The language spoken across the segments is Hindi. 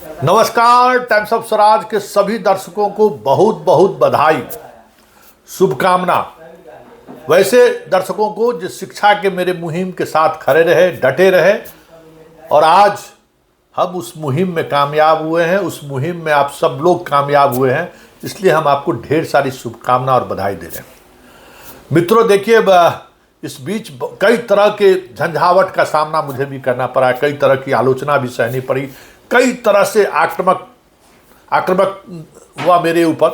नमस्कार। टाइम्स ऑफ स्वराज के सभी दर्शकों को बहुत बहुत बधाई, शुभकामना। वैसे दर्शकों को जो शिक्षा के मेरे मुहिम के साथ खड़े रहे, डटे रहे और आज हम उस मुहिम में कामयाब हुए हैं, उस मुहिम में आप सब लोग कामयाब हुए हैं, इसलिए हम आपको ढेर सारी शुभकामना और बधाई दे रहे हैं। मित्रों देखिए, इस बीच कई तरह के झंझावट का सामना मुझे भी करना पड़ा, कई तरह की आलोचना भी सहनी पड़ी, कई तरह से आक्रामक हुआ मेरे ऊपर,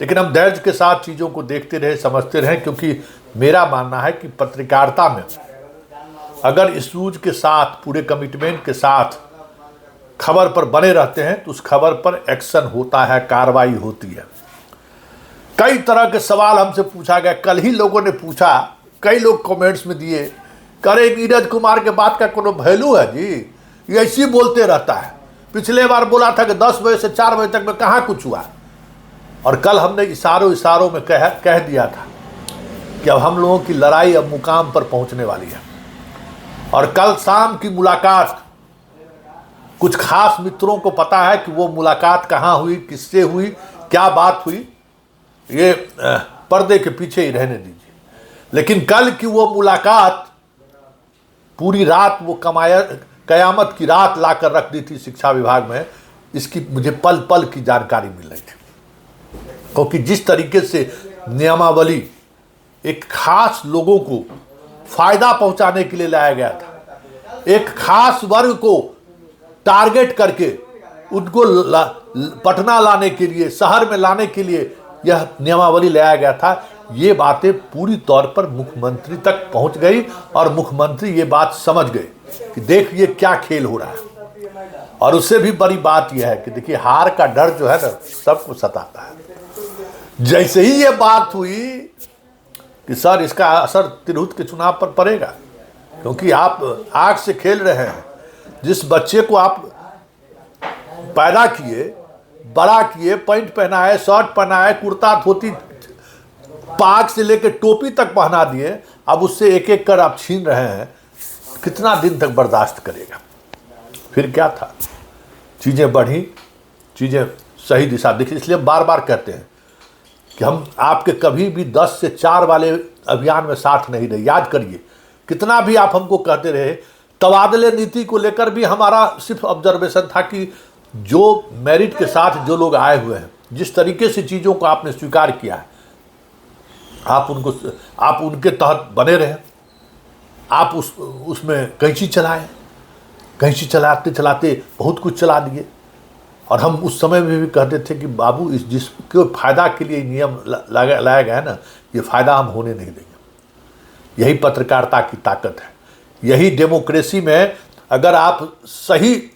लेकिन हम धैर्य के साथ चीज़ों को देखते रहे, समझते रहे, क्योंकि मेरा मानना है कि पत्रकारिता में अगर इस सूझ के साथ, पूरे कमिटमेंट के साथ खबर पर बने रहते हैं तो उस खबर पर एक्शन होता है, कार्रवाई होती है। कई तरह के सवाल हमसे पूछा गया, कल ही लोगों ने पूछा, कई लोग कमेंट्स में दिए, करे नीरज कुमार के बात का कोनो वैल्यू है जी, ये ऐसे ही बोलते रहता है। पिछले बार बोला था कि 10 बजे से 4 बजे तक में कहाँ कुछ हुआ, और कल हमने इशारों में कह दिया था कि अब हम लोगों की लड़ाई अब मुकाम पर पहुंचने वाली है। और कल शाम की मुलाकात, कुछ खास मित्रों को पता है कि वो मुलाकात कहाँ हुई, किससे हुई, क्या बात हुई, ये पर्दे के पीछे ही रहने दीजिए। लेकिन कल की वो मुलाकात पूरी रात, वो कयामत की रात लाकर रख दी थी शिक्षा विभाग में, इसकी मुझे पल पल की जानकारी मिल रही थी। क्योंकि जिस तरीके से नियमावली एक खास लोगों को फायदा पहुंचाने के लिए लाया गया था, एक खास वर्ग को टारगेट करके उनको पटना लाने के लिए, शहर में लाने के लिए यह नियमावली लाया गया था, ये बातें पूरी तौर पर मुख्यमंत्री तक पहुंच गई और मुख्यमंत्री ये बात समझ गए कि देख ये क्या खेल हो रहा है। और उससे भी बड़ी बात यह है कि देखिए, हार का डर जो है ना सबको सताता है। जैसे ही ये बात हुई कि सर इसका असर तिरहुत के चुनाव पर पड़ेगा, क्योंकि आप आग से खेल रहे हैं। जिस बच्चे को आप पैदा किए, बड़ा किए, पैंट पहनाए, शर्ट पहनाए, कुर्ता धोती, पाग से लेकर टोपी तक पहना दिए, अब उससे एक एक कर आप छीन रहे हैं, कितना दिन तक बर्दाश्त करेगा। फिर क्या था, चीज़ें बढ़ी, चीज़ें सही दिशा दिखी। इसलिए बार बार कहते हैं कि हम आपके कभी भी 10 से 4 वाले अभियान में साथ नहीं रहे। याद करिए, कितना भी आप हमको कहते रहे, तबादले नीति को लेकर भी हमारा सिर्फ ऑब्जर्वेशन था कि जो मेरिट के साथ जो लोग आए हुए हैं, जिस तरीके से चीज़ों को आपने स्वीकार किया है, आप उनके तहत बने रहे। आप उसमें कैंची चलाए, कैंची चलाते चलाते बहुत कुछ चला दिए। और हम उस समय में भी कहते थे कि बाबू, इस जिसके फ़ायदा के लिए नियम लाया गया है ना, ये फ़ायदा हम होने नहीं देंगे। यही पत्रकारिता की ताकत है, यही डेमोक्रेसी में अगर आप सही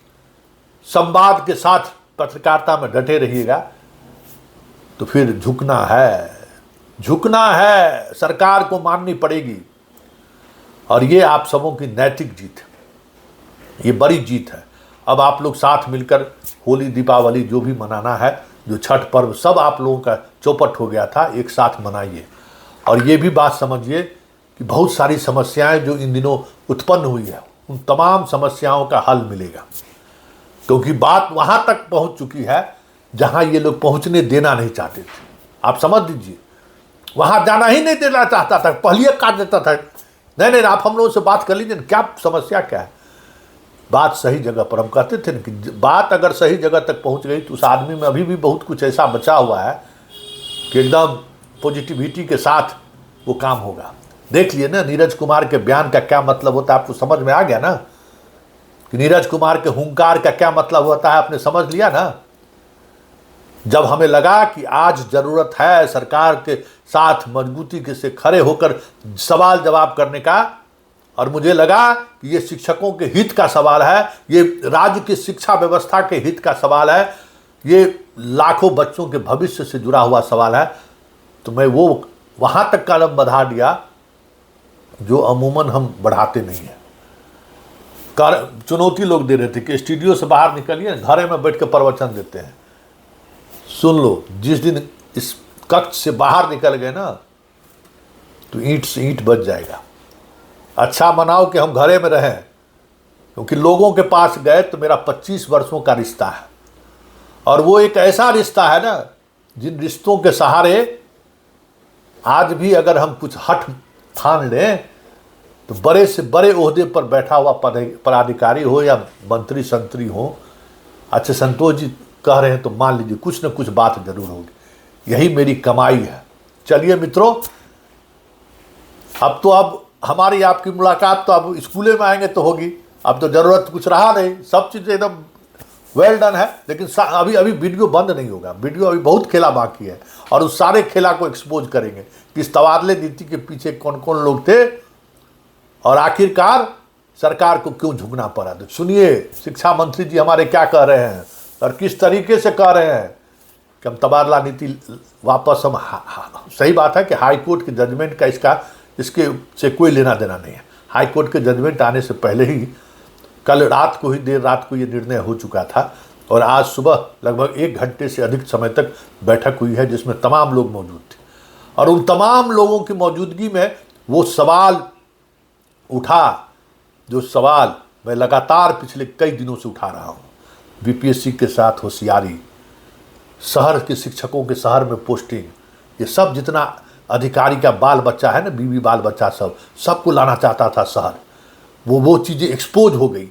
संवाद के साथ पत्रकारिता में डटे रहिएगा तो फिर झुकना है, सरकार को माननी पड़ेगी। और ये आप सबों की नैतिक जीत है, ये बड़ी जीत है। अब आप लोग साथ मिलकर होली, दीपावली जो भी मनाना है, जो छठ पर्व, सब आप लोगों का चौपट हो गया था, एक साथ मनाइए। और ये भी बात समझिए कि बहुत सारी समस्याएं जो इन दिनों उत्पन्न हुई है, उन तमाम समस्याओं का हल मिलेगा। क्योंकि बात वहाँ तक पहुँच चुकी है जहाँ ये लोग पहुँचने देना नहीं चाहते थे। आप समझ लीजिए, वहाँ जाना ही नहीं देना चाहता था, पहले काट देता था। नहीं, आप हम लोगों से बात कर लीजिए, क्या समस्या क्या है। बात सही जगह पर, हम कहते थे कि बात अगर सही जगह तक पहुँच गई तो उस आदमी में अभी भी बहुत कुछ ऐसा बचा हुआ है कि एकदम पॉजिटिविटी के साथ वो काम होगा। देख लिए ना, नीरज कुमार के बयान का क्या मतलब होता है, आपको समझ में आ गया ना कि नीरज कुमार के हुंकार का क्या मतलब होता है, आपने समझ लिया ना। जब हमें लगा कि आज ज़रूरत है सरकार के साथ मजबूती के से खड़े होकर सवाल जवाब करने का, और मुझे लगा कि ये शिक्षकों के हित का सवाल है, ये राज्य की शिक्षा व्यवस्था के हित का सवाल है, ये लाखों बच्चों के भविष्य से जुड़ा हुआ सवाल है, तो मैं वो वहाँ तक कदम बढ़ा दिया जो अमूमन हम बढ़ाते नहीं हैं। चुनौती लोग दे रहे थे कि स्टूडियो से बाहर निकलिए, घरे में बैठ कर प्रवचन देते हैं। सुन लो, जिस दिन इस कक्ष से बाहर निकल गए ना तो ईंट से ईंट बच जाएगा। अच्छा मनाओ कि हम घरे में रहें, क्योंकि लोगों के पास गए तो मेरा 25 वर्षों का रिश्ता है, और वो एक ऐसा रिश्ता है ना, जिन रिश्तों के सहारे आज भी अगर हम कुछ हठ ठान लें तो बड़े से बड़े ओहदे पर बैठा हुआ पदाधिकारी हो या मंत्री संतरी हो, अच्छे संतोष जी कह रहे हैं तो मान लीजिए कुछ न कुछ बात जरूर होगी। यही मेरी कमाई है। चलिए मित्रों, अब हमारी आपकी मुलाकात तो अब स्कूले में आएंगे तो होगी। अब तो जरूरत कुछ रहा नहीं, सब चीज़ एकदम वेल डन है। लेकिन अभी वीडियो बंद नहीं होगा, वीडियो अभी बहुत खेला बाकी है, और उस सारे खेला को एक्सपोज करेंगे कि इस तबादले नीति के पीछे कौन कौन लोग थे और आखिरकार सरकार को क्यों झुकना पड़ा। तो सुनिए शिक्षा मंत्री जी हमारे क्या कह रहे हैं और किस तरीके से कह रहे हैं कि हम तबादला नीति वापस हम सही बात है कि हाई कोर्ट के जजमेंट का इसके से कोई लेना देना नहीं है। हाई कोर्ट के जजमेंट आने से पहले ही कल रात को ही देर रात को ये निर्णय हो चुका था, और आज सुबह लगभग 1 घंटे से अधिक समय तक बैठक हुई है जिसमें तमाम लोग मौजूद थे। और उन तमाम लोगों की मौजूदगी में वो सवाल उठा जो सवाल मैं लगातार पिछले कई दिनों से उठा रहा हूँ। बीपीएससी के साथ होशियारी, शहर के शिक्षकों के शहर में पोस्टिंग, ये सब जितना अधिकारी का बाल बच्चा है ना, बीवी बाल बच्चा सबको लाना चाहता था शहर, वो चीज़ें एक्सपोज हो गई।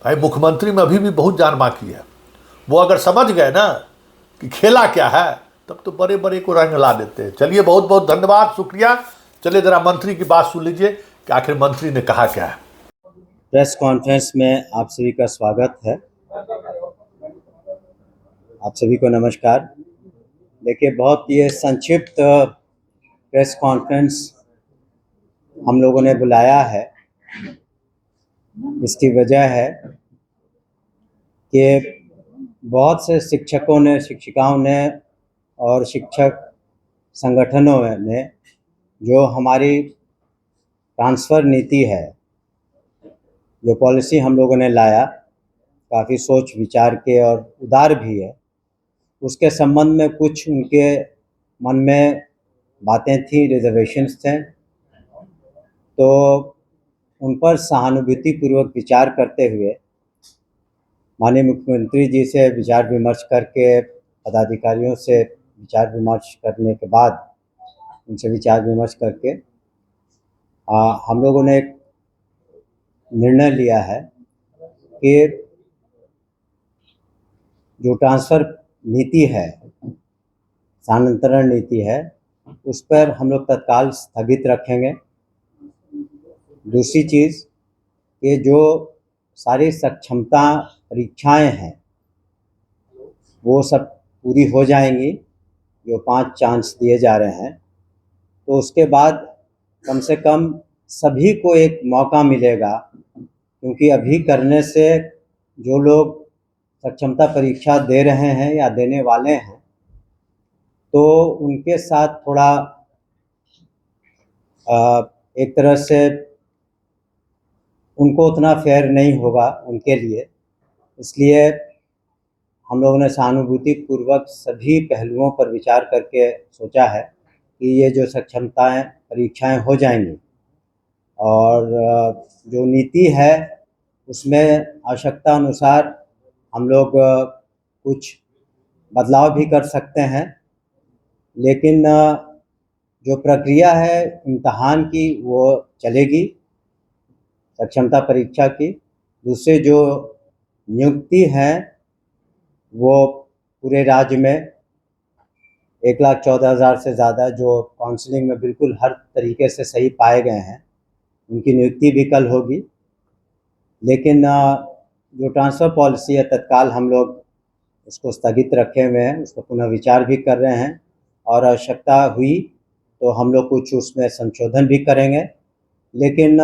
भाई मुख्यमंत्री में अभी भी बहुत जान बाकी है। वो अगर समझ गए ना कि खेला क्या है तब तो बड़े बड़े को रंग ला देते हैं। चलिए बहुत बहुत धन्यवाद, शुक्रिया। चलिए जरा मंत्री की बात सुन लीजिए कि आखिर मंत्री ने कहा क्या है। प्रेस कॉन्फ्रेंस में आप सभी का स्वागत है। आप सभी को नमस्कार। देखिए, बहुत ये संक्षिप्त प्रेस कॉन्फ्रेंस हम लोगों ने बुलाया है। इसकी वजह है कि बहुत से शिक्षकों ने, शिक्षिकाओं ने और शिक्षक संगठनों ने जो हमारी ट्रांसफ़र नीति है, जो पॉलिसी हम लोगों ने लाया, काफ़ी सोच विचार के और उदार भी है, उसके संबंध में कुछ उनके मन में बातें थी, रिजर्वेशंस थे। तो उन पर सहानुभूतिपूर्वक विचार करते हुए माननीय मुख्यमंत्री जी से विचार विमर्श करके, पदाधिकारियों से विचार विमर्श करने के बाद, उनसे विचार विमर्श करके हम लोगों ने एक निर्णय लिया है कि जो ट्रांसफ़र नीति है, स्थानांतरण नीति है, उस पर हम लोग तत्काल स्थगित रखेंगे। दूसरी चीज़, ये जो सारी सक्षमता परीक्षाएं हैं वो सब पूरी हो जाएंगी, जो 5 चांस दिए जा रहे हैं। तो उसके बाद कम से कम सभी को एक मौका मिलेगा, क्योंकि अभी करने से जो लोग सक्षमता परीक्षा दे रहे हैं या देने वाले हैं, तो उनके साथ थोड़ा एक तरह से उनको उतना फेयर नहीं होगा उनके लिए। इसलिए हम लोगों ने सहानुभूतिपूर्वक सभी पहलुओं पर विचार करके सोचा है कि ये जो सक्षमताएं परीक्षाएं हो जाएंगी, और जो नीति है उसमें आवश्यकता अनुसार हम लोग कुछ बदलाव भी कर सकते हैं। लेकिन जो प्रक्रिया है इम्तहान की वो चलेगी, सक्षमता परीक्षा की। दूसरे जो नियुक्ति है वो पूरे राज्य में 1,14,000 से ज़्यादा जो काउंसलिंग में बिल्कुल हर तरीके से सही पाए गए हैं, उनकी नियुक्ति भी कल होगी। लेकिन जो ट्रांसफ़र पॉलिसी है, तत्काल हम लोग उसको स्थगित रखे हुए हैं, उसको पुनः विचार भी कर रहे हैं, और आवश्यकता हुई तो हम लोग कुछ उसमें संशोधन भी करेंगे। लेकिन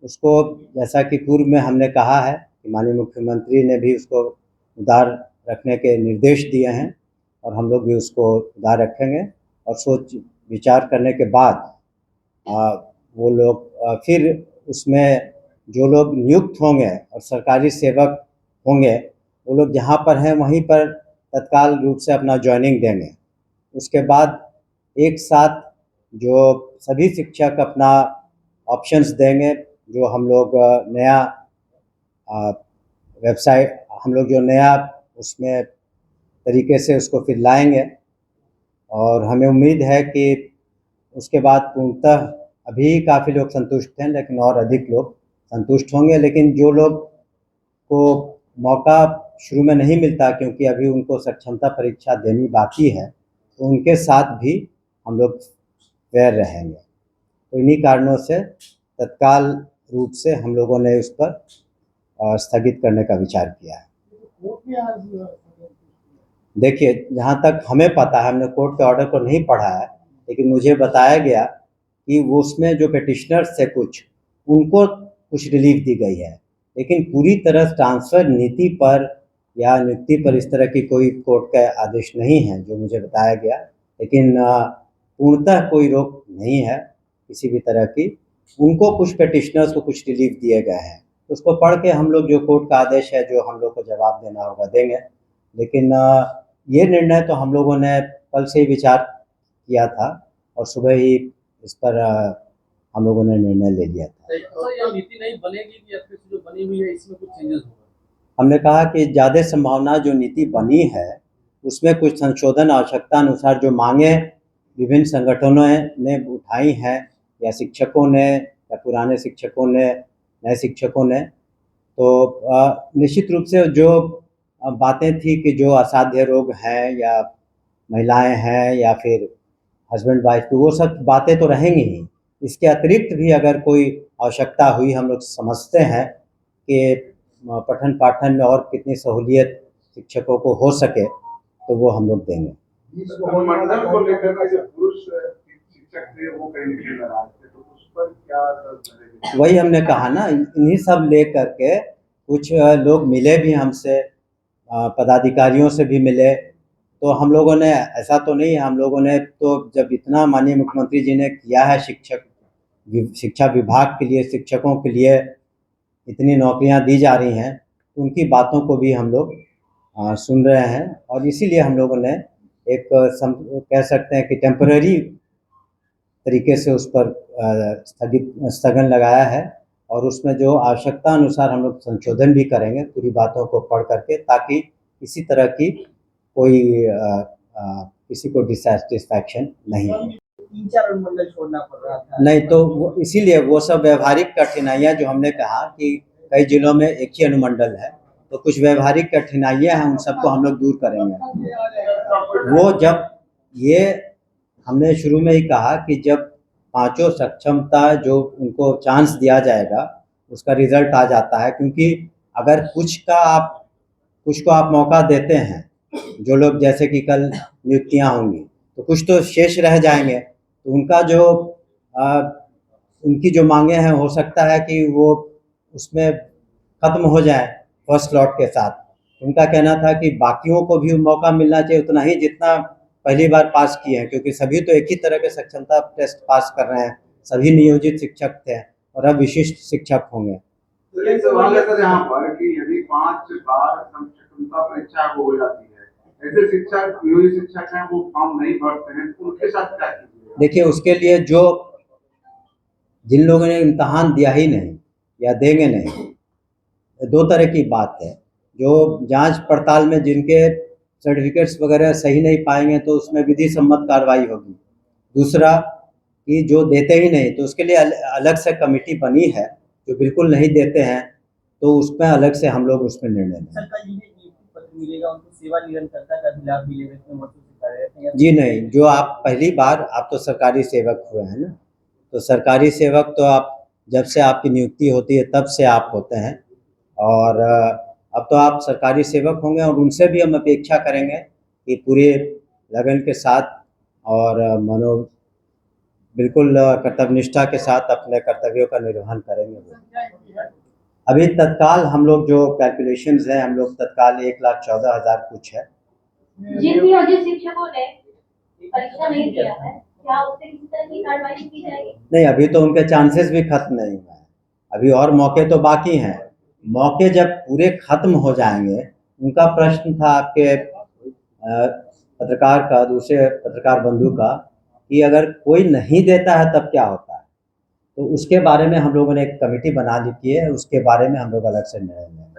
उसको, जैसा कि पूर्व में हमने कहा है कि माननीय मुख्यमंत्री ने भी उसको उदार रखने के निर्देश दिए हैं, और हम लोग भी उसको उदार रखेंगे। और सोच विचार करने के बाद वो लोग फिर उसमें जो लोग नियुक्त होंगे और सरकारी सेवक होंगे, वो लोग जहाँ पर हैं वहीं पर तत्काल रूप से अपना ज्वाइनिंग देंगे। उसके बाद एक साथ जो सभी शिक्षक अपना ऑप्शंस देंगे, जो हम लोग नया वेबसाइट हम लोग जो नया उसमें तरीके से उसको फिर लाएंगे, और हमें उम्मीद है कि उसके बाद पूर्णतः अभी काफ़ी लोग संतुष्ट हैं, लेकिन और अधिक लोग संतुष्ट होंगे। लेकिन जो लोग को मौका शुरू में नहीं मिलता क्योंकि अभी उनको सक्षमता परीक्षा देनी बाकी है, तो उनके साथ भी हम लोग फेयर रहेंगे। तो इन्हीं कारणों से तत्काल रूप से हम लोगों ने उस पर स्थगित करने का विचार किया है। देखिए, जहाँ तक हमें पता है, हमने कोर्ट के ऑर्डर को नहीं पढ़ा है, लेकिन मुझे बताया गया कि वो उसमें जो पेटिशनर्स थे उनको कुछ रिलीफ दी गई है, लेकिन पूरी तरह ट्रांसफ़र नीति पर या नियुक्ति पर इस तरह की कोई कोर्ट का आदेश नहीं है जो मुझे बताया गया। लेकिन पूर्णतः कोई रोक नहीं है किसी भी तरह की। उनको कुछ पेटिशनर्स को कुछ रिलीफ दिए गए हैं, तो उसको पढ़ के हम लोग जो कोर्ट का आदेश है जो हम लोग को जवाब देना होगा देंगे। लेकिन ये निर्णय तो हम लोगों ने कल से ही विचार किया था और सुबह ही इस पर हम लोगों ने निर्णय ले लिया था। तो ये नीति नहीं बनेगी कि फिर जो बनी हुई है इसमें कुछ चेंजेस होगा? हमने कहा कि ज़्यादा संभावना जो नीति बनी है उसमें कुछ संशोधन आवश्यकता अनुसार जो मांगे विभिन्न संगठनों ने उठाई हैं, या शिक्षकों ने या पुराने शिक्षकों ने, नए शिक्षकों ने, तो निश्चित रूप से जो बातें थी कि जो असाध्य रोग हैं या महिलाएं हैं या फिर हस्बैंड वाइफ की, वो सब बातें तो रहेंगी ही। इसके अतिरिक्त भी अगर कोई आवश्यकता हुई, हम लोग समझते हैं कि पठन पाठन में और कितनी सहूलियत शिक्षकों को हो सके, तो वो हम लोग देंगे। मंडल को लेकर के जो पुरुष शिक्षक थे वो कहीं नहीं नाराज थे, तो उस पर क्या? वही हमने कहा ना, इन्हीं सब लेकर के कुछ लोग मिले भी हमसे, पदाधिकारियों से भी मिले, तो हम लोगों ने, ऐसा तो नहीं है, हम लोगों ने तो जब इतना माननीय मुख्यमंत्री जी ने किया है शिक्षा विभाग के लिए, शिक्षकों के लिए इतनी नौकरियां दी जा रही हैं, तो उनकी बातों को भी हम लोग सुन रहे हैं, और इसीलिए हम लोगों ने एक कह सकते हैं कि टेम्पररी तरीके से उस पर स्थगन लगाया है, और उसमें जो आवश्यकता अनुसार हम लोग संशोधन भी करेंगे पूरी बातों को पढ़ करके, ताकि किसी तरह की कोई किसी को डिससैटिस्फैक्शन नहीं हो। 3-4 अनुमंडल छोड़ना पड़ रहा था। नहीं, तो वो इसीलिए वो सब व्यवहारिक कठिनाइयाँ जो हमने कहा कि कई जिलों में एक ही अनुमंडल है, तो कुछ व्यवहारिक कठिनाइयाँ हैं, उन सबको हम लोग दूर करेंगे। वो जब ये हमने शुरू में ही कहा कि जब पांचों सक्षमता जो उनको चांस दिया जाएगा उसका रिजल्ट आ जाता है, क्योंकि अगर कुछ को आप मौका देते हैं, जो लोग जैसे कि कल नियुक्तियां होंगी, तो कुछ तो शेष रह जाएंगे, तो उनका जो उनकी जो मांगे हैं हो सकता है कि वो उसमें ख़त्म हो जाए फर्स्ट स्लॉट के साथ। उनका कहना था कि बाकियों को भी मौका मिलना चाहिए उतना ही जितना पहली बार पास किए हैं, क्योंकि सभी तो एक ही तरह के सक्षमता टेस्ट पास कर रहे हैं, सभी नियोजित शिक्षक थे और अब विशिष्ट शिक्षक होंगे। तो एक सवाल है सर यहाँ पर कि यदि 5 बार सक्षमता परीक्षा हो जाती है, ऐसे शिक्षक नियोजित शिक्षक हैं वो फॉर्म नहीं भरते हैं, उनके साथ क्या कीजिए? देखिए, उसके लिए जिन लोगों ने इम्तहान दिया ही नहीं या देंगे नहीं, 2 तरह की बात है। जो जांच पड़ताल में जिनके सर्टिफिकेट्स वगैरह सही नहीं पाएंगे तो उसमें विधि सम्मत कार्रवाई होगी। दूसरा कि जो देते ही नहीं, तो उसके लिए अलग से कमेटी बनी है, जो बिल्कुल नहीं देते हैं तो उसमें अलग से हम लोग उसमें निर्णय लेंगे। सरकार जी ने पत्र मिलेगा, उनको सेवा निरंतरता का भी लाभ मिलेगा, इसमें वर्षों से कार्यरत हैं? जी नहीं, जो आप पहली बार, आप तो सरकारी सेवक हुए हैं ना, तो सरकारी सेवक तो आप जब से आपकी नियुक्ति होती है तब से आप होते हैं, और अब तो आप सरकारी सेवक होंगे, और उनसे भी हम अपेक्षा करेंगे कि पूरे लगन के साथ और बिल्कुल कर्तव्यनिष्ठा के साथ अपने कर्तव्यों का निर्वहन करेंगे। अभी तत्काल हम लोग जो कैलकुलेशंस हैं, हम लोग तत्काल 1,14,000 कुछ है। जिन नियोजित शिक्षकों ने परीक्षा नहीं दिया है, क्या उससे किसी तरह की कार्रवाई की जाएगी? नहीं, अभी तो उनके चांसेस भी खत्म नहीं हुए हैं, अभी और मौके तो बाकी हैं। मौके जब पूरे खत्म हो जाएंगे, उनका प्रश्न था आपके पत्रकार का, दूसरे पत्रकार बंधु का, कि अगर कोई नहीं देता है तब क्या होता है। तो उसके बारे में हम लोगों ने एक कमेटी बना ली है, उसके बारे में हम लोग अलग से निर्णय लेंगे।